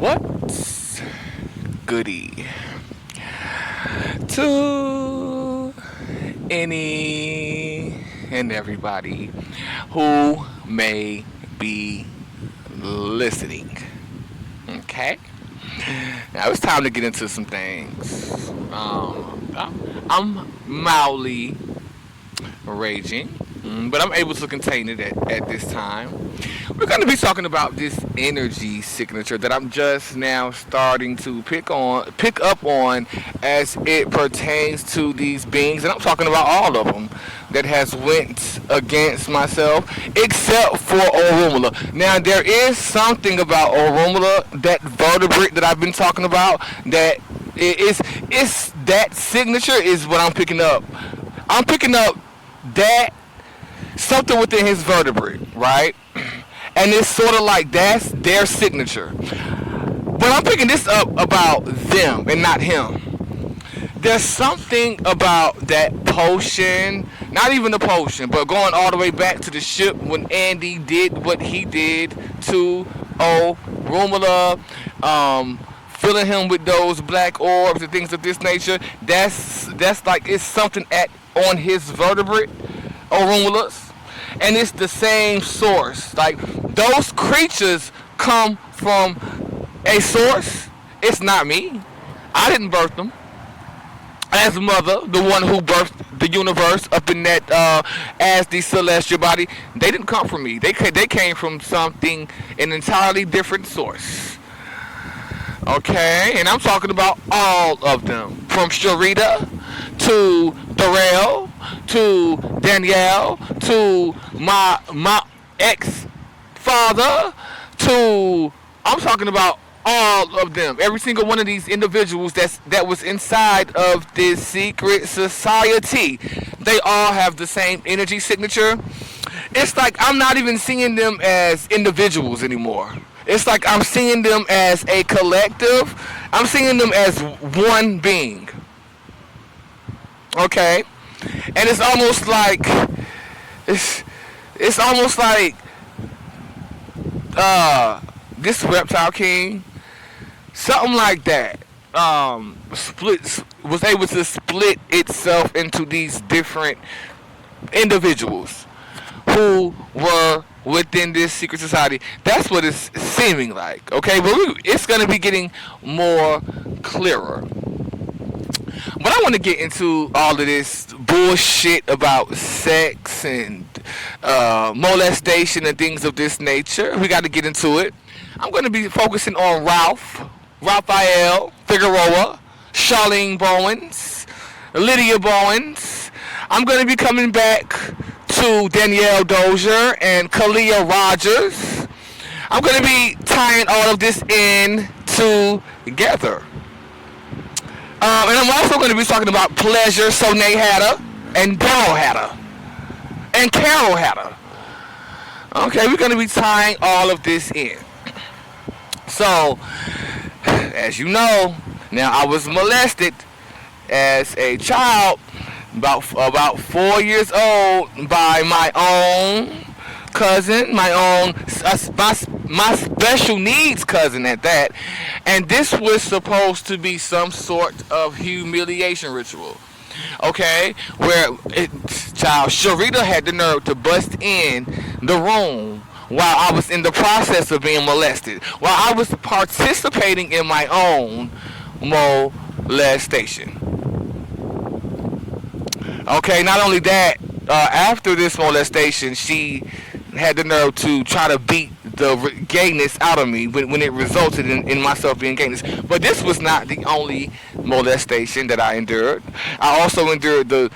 What's goody to any and everybody who may be listening? Okay, now it's time to get into some things. I'm mildly raging, but I'm able to contain it at this time. We're going to be talking about this energy signature that I'm just now starting to pick up on as it pertains to these beings, and I'm talking about all of them that has went against myself, except for Orunmila. Now there is something about Orunmila, that vertebrate that I've been talking about, that it's that signature is what I'm picking up. I'm picking up that something within his vertebrae, right? And it's sort of like that's their signature. But I'm picking this up about them and not him. There's something about that potion, not even the potion, but going all the way back to the ship when Andy did what he did to Rumala, filling him with those black orbs and things of this nature. That's like it's something on his vertebrate, Orunmala's, and it's the same source. Like those creatures come from a source. It's not me. I didn't birth them. As mother, the one who birthed the universe up in that as the celestial body, they didn't come from me. They came from something, an entirely different source. Okay, and I'm talking about all of them, from Sharita to Darrell to Danielle to my ex father to I'm talking about all of them. Every single one of these individuals that was inside of this secret society. They all have the same energy signature. It's like I'm not even seeing them as individuals anymore. It's like I'm seeing them as a collective. I'm seeing them as one being. Okay? And it's almost like this reptile king, something like that, was able to split itself into these different individuals who were within this secret society. That's what it's seeming like. Okay, but it's going to be getting more clearer. But I want to get into all of this bullshit about sex and molestation and things of this nature. We got to get into it. I'm going to be focusing on Raphael Figueroa, Charlene Bowens, Lydia Bowens. I'm going to be coming back to Danielle Dozier and Kalia Rogers. I'm going to be tying all of this in together. And I'm also going to be talking about Pleasure, Sonae Hatter, and Daryl Hatter, and Carol Hatter. Okay, we're going to be tying all of this in. So, as you know, now I was molested as a child, about 4 years old, by my own cousin, my special needs cousin at that, and this was supposed to be some sort of humiliation ritual. Okay, where child Sharita had the nerve to bust in the room while I was in the process of being molested, while I was participating in my own molestation. Okay, not only that, after this molestation, she had the nerve to try to beat the gayness out of me when it resulted in myself being gayness. But this was not the only molestation that I endured. I also endured the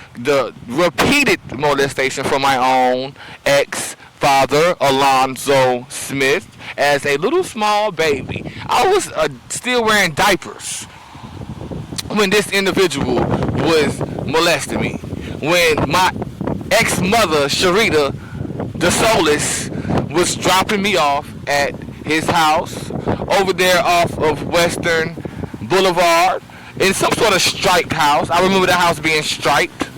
repeated molestation from my own ex-father, Alonzo Smith, as a little small baby. I was still wearing diapers when this individual was molesting me. When my ex-mother, Sharita, the Soulless, was dropping me off at his house over there off of Western Boulevard in some sort of striped house. I remember the house being striped.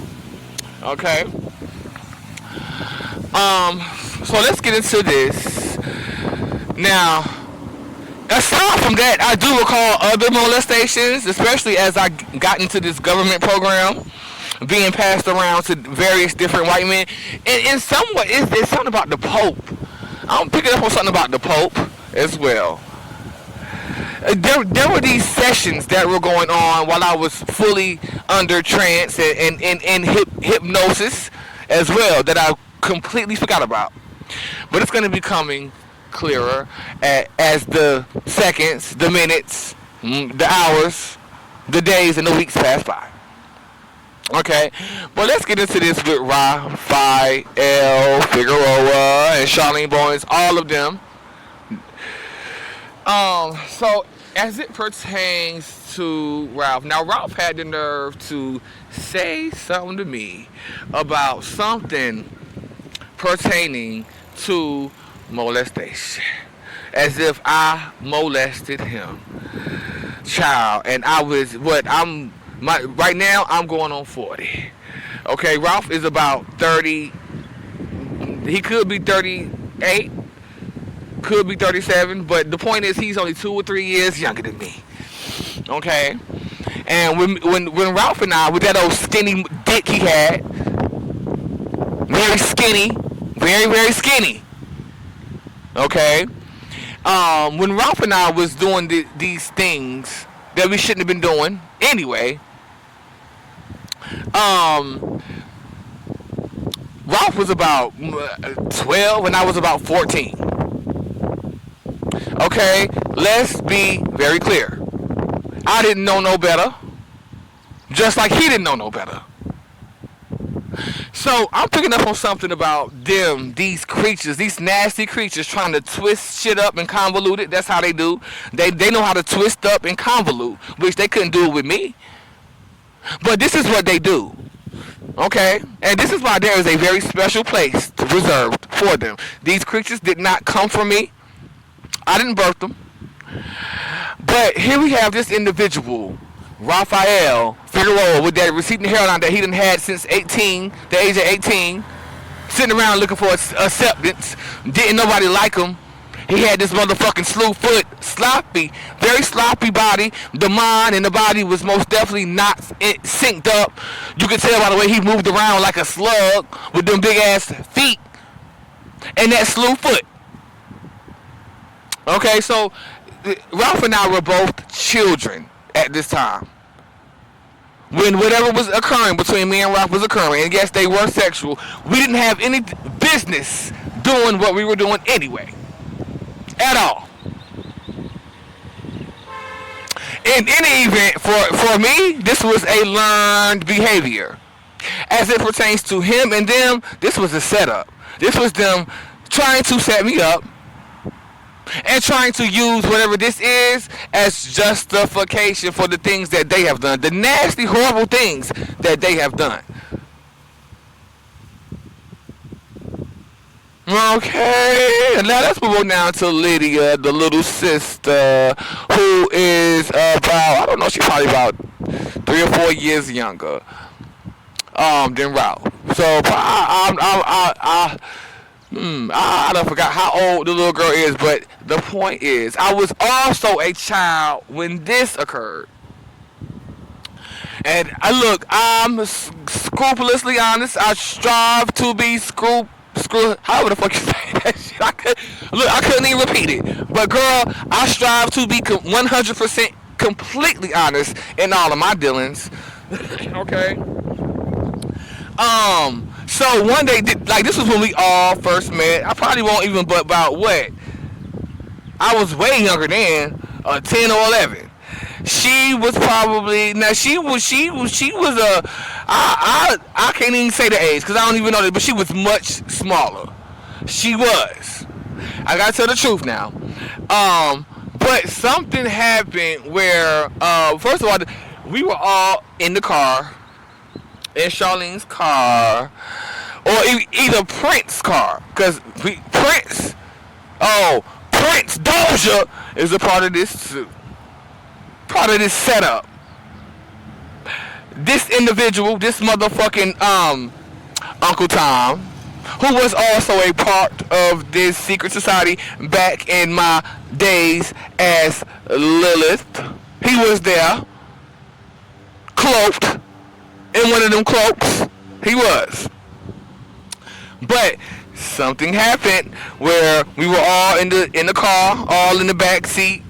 Okay. So let's get into this. Now, Aside from that, I do recall other molestations, especially as I got into this government program being passed around to various different white men. And in some way, it's something about the Pope. I'm picking up on something about the Pope as well. There were these sessions that were going on while I was fully under trance and hypnosis as well that I completely forgot about. But it's going to be coming clearer as the seconds, the minutes, the hours, the days, and the weeks pass by. Okay, but let's get into this with Raphael Figueroa and Charlene Bowens, all of them. So as it pertains to Ralph, now Ralph had the nerve to say something to me about something pertaining to molestation, as if I molested him, child. And I was right now I'm going on 40. Okay, Ralph is about 30. He could be 38. Could be 37, but the point is he's only 2 or 3 years younger than me. Okay? And when Ralph and I, with that old skinny dick he had, very skinny, very, very skinny. Okay? When Ralph and I was doing these things that we shouldn't have been doing anyway, Ralph was about 12 and I was about 14. Okay, let's be very clear. I didn't know no better, just like he didn't know no better. So I'm picking up on something about these creatures, these nasty creatures trying to twist shit up and convolute it. That's how they do. They know how to twist up and convolute, which they couldn't do it with me. But this is what they do. Okay? And this is why there is a very special place reserved for them. These creatures did not come from me. I didn't birth them. But here we have this individual, Raphael Figueroa, with that receding hairline that he done had since the age of 18, sitting around looking for acceptance. Didn't nobody like him. He had this motherfucking slew foot, sloppy, very sloppy body. The mind and the body was most definitely not synced up. You could tell by the way he moved around like a slug with them big ass feet and that slew foot. Okay, so Ralph and I were both children at this time. When whatever was occurring between me and Ralph was occurring, and yes, they were sexual, we didn't have any business doing what we were doing anyway. At all. In any event, for me, this was a learned behavior. As it pertains to him and them, this was a setup. This was them trying to set me up and trying to use whatever this is as justification for the things that they have done. The nasty, horrible things that they have done. Okay, now let's move on now to Lydia, the little sister, who is about, I don't know, she's probably about 3 or 4 years younger than Ralph. So I don't forgot how old the little girl is, but the point is, I was also a child when this occurred. And I'm scrupulously honest. I strive to be however the fuck you say that shit. I couldn't even repeat it. But girl, I strive to be 100% completely honest in all of my dealings. Okay. So one day, like this was when we all first met. I probably won't even, but about what? I was way younger then, 10 or 11. She was probably, now she was I can't even say the age because I don't even know that, but she was much smaller. She was. I gotta tell the truth now. But something happened where, first of all, we were all in the car, in Charlene's car, or either Prince's car, because Prince Doja is a part of this setup. This individual, this motherfucking Uncle Tom, who was also a part of this secret society back in my days as Lilith. He was there, cloaked in one of them cloaks. He was. But something happened where we were all in the car, all in the back seat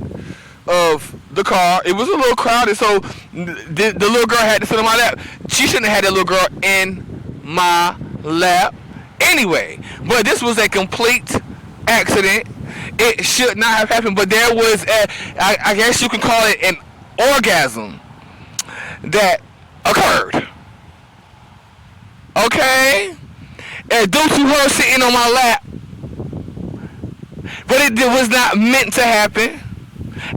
of the car. It was a little crowded, so the little girl had to sit on my lap. She shouldn't have had that little girl in my lap anyway. But this was a complete accident. It should not have happened, but there was I guess you can call it an orgasm that occurred. Okay? And due to her sitting on my lap, but it was not meant to happen,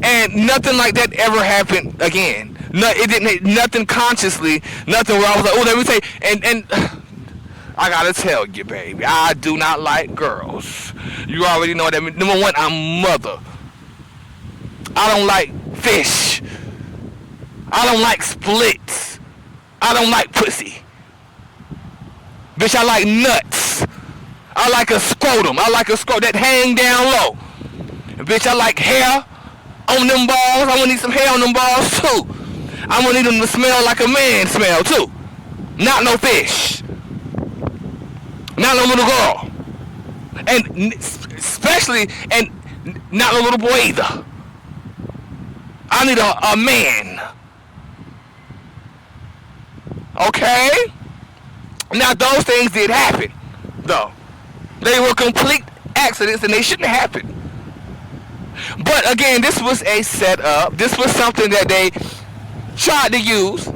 and nothing like that ever happened again. No, it didn't. Nothing consciously. Nothing where I was like, oh, let me say. And I gotta tell you, baby, I do not like girls. You already know that. Number one, I'm mother. I don't like fish. I don't like splits. I don't like pussy. Bitch, I like nuts. I like a scrotum. I like a scrotum that hang down low. Bitch, I like hair on them balls. I want to need some hair on them balls too. I want to need them to smell like a man smell too. Not no fish. Not no little girl. And especially, and not no little boy either. I need a man. Okay? Now those things did happen, though. They were complete accidents and they shouldn't have happened. But again, this was a setup. This was something that they tried to use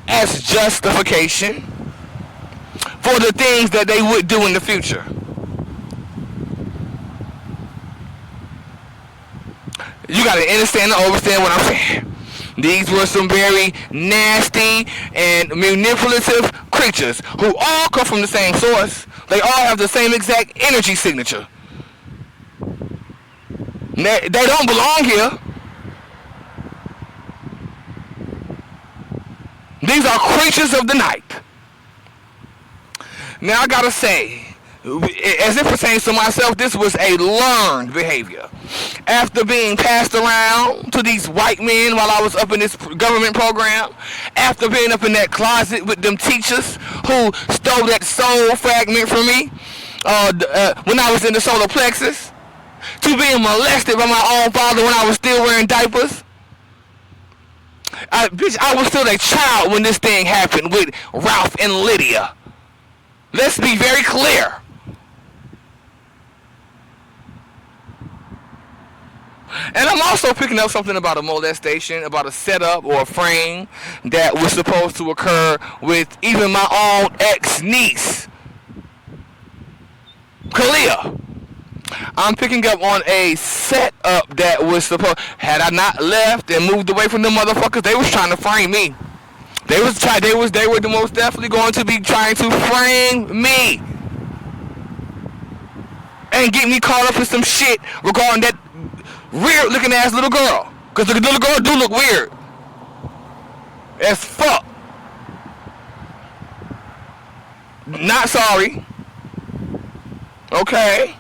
as justification for the things that they would do in the future. You gotta understand and understand what I'm saying. These were some very nasty and manipulative creatures who all come from the same source. They all have the same exact energy signature. They don't belong here. These are creatures of the night. Now I gotta say, as it pertains to myself, this was a learned behavior. After being passed around to these white men while I was up in this government program, after being up in that closet with them teachers who stole that soul fragment from me when I was in the solar plexus, to being molested by my own father when I was still wearing diapers. Bitch, I was still a child when this thing happened with Ralph and Lydia. Let's be very clear. And I'm also picking up something about a molestation, about a setup or a frame that was supposed to occur with even my own ex-niece, Kalia. I'm picking up on a setup that was supposed, had I not left and moved away from the motherfuckers, they was trying to frame me. They were the most definitely going to be trying to frame me and get me caught up in some shit regarding that weird looking ass little girl. Cause the little girl do look weird as fuck. Not sorry. Okay.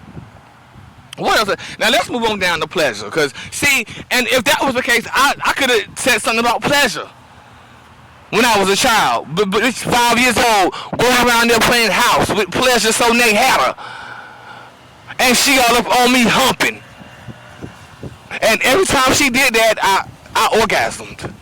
What else? Now let's move on down to pleasure. Cause see, and if that was the case, I could have said something about pleasure when I was a child. But it's 5 years old, going around there playing house with Pleasure So Nate had her. And she all up on me humping. And every time she did that, I orgasmed.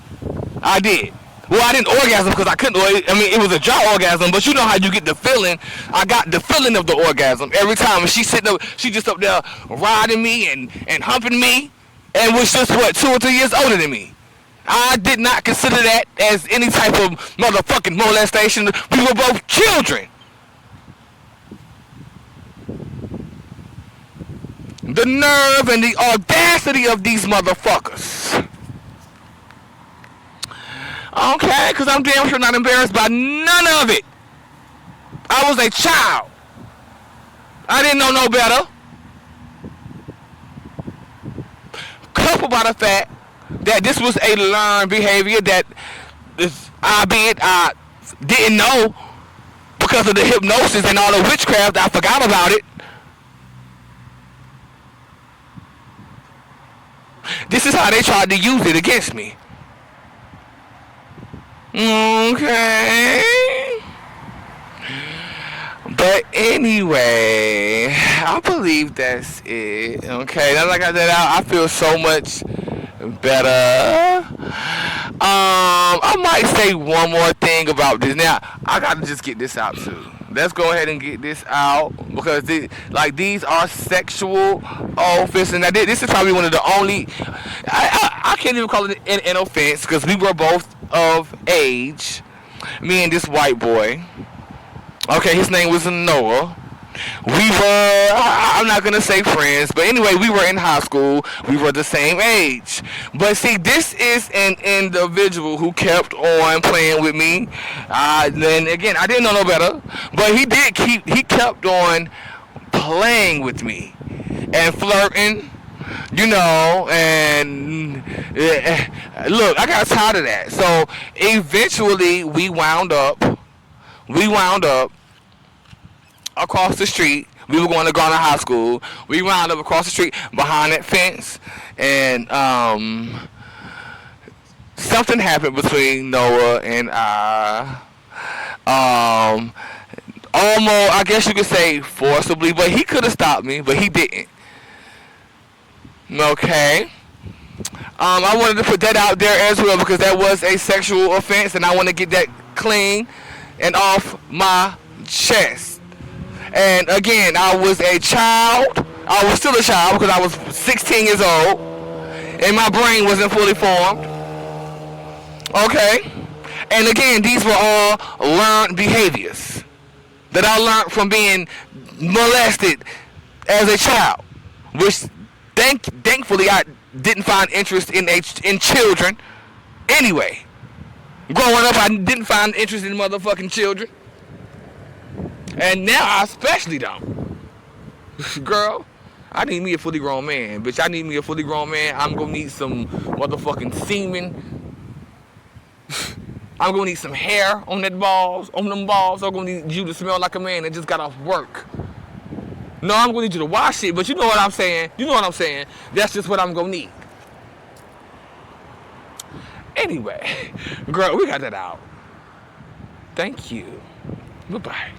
I did. Well, I didn't orgasm because I couldn't. I mean, it was a dry orgasm, but you know how you get the feeling. I got the feeling of the orgasm every time. And she just up there riding me and humping me, and was just, what, 2 or 3 years older than me. I did not consider that as any type of motherfucking molestation. We were both children. The nerve and the audacity of these motherfuckers. Okay, because I'm damn sure not embarrassed by none of it. I was a child. I didn't know no better. Coupled by the fact that this was a learned behavior that, albeit I didn't know because of the hypnosis and all the witchcraft, I forgot about it. This is how they tried to use it against me. Okay. But anyway, I believe that's it. Okay, now like I got that out, I feel so much better. I might say one more thing about this. Now, I gotta just get this out too. Let's go ahead and get this out because these are sexual offenses. And this is probably one of the only. I can't even call it an offense because we were both of age. Me and this white boy. Okay, his name was Noah. We were, I'm not going to say friends, but anyway, we were in high school. We were the same age. But see, this is an individual who kept on playing with me. Then again, I didn't know no better, but he kept on playing with me and flirting, and look, I got tired of that. So eventually we wound up across the street. We were going to Garner High School. We wound up across the street behind that fence, and something happened between Noah and I. Almost, I guess you could say forcibly, but he could have stopped me, but he didn't. Okay. I wanted to put that out there as well because that was a sexual offense, and I want to get that clean and off my chest. And again, I was a child. I was still a child because I was 16 years old. And my brain wasn't fully formed. Okay? And again, these were all learned behaviors that I learned from being molested as a child. Which, thankfully, I didn't find interest in children. Anyway. Growing up, I didn't find interest in motherfucking children. And now I especially don't. Girl, I need me a fully grown man. Bitch, I need me a fully grown man. I'm gonna need some motherfucking semen. I'm gonna need some hair on them balls. I'm gonna need you to smell like a man that just got off work. No, I'm gonna need you to wash it, but you know what I'm saying. That's just what I'm gonna need. Anyway, girl, we got that out. Thank you. Goodbye.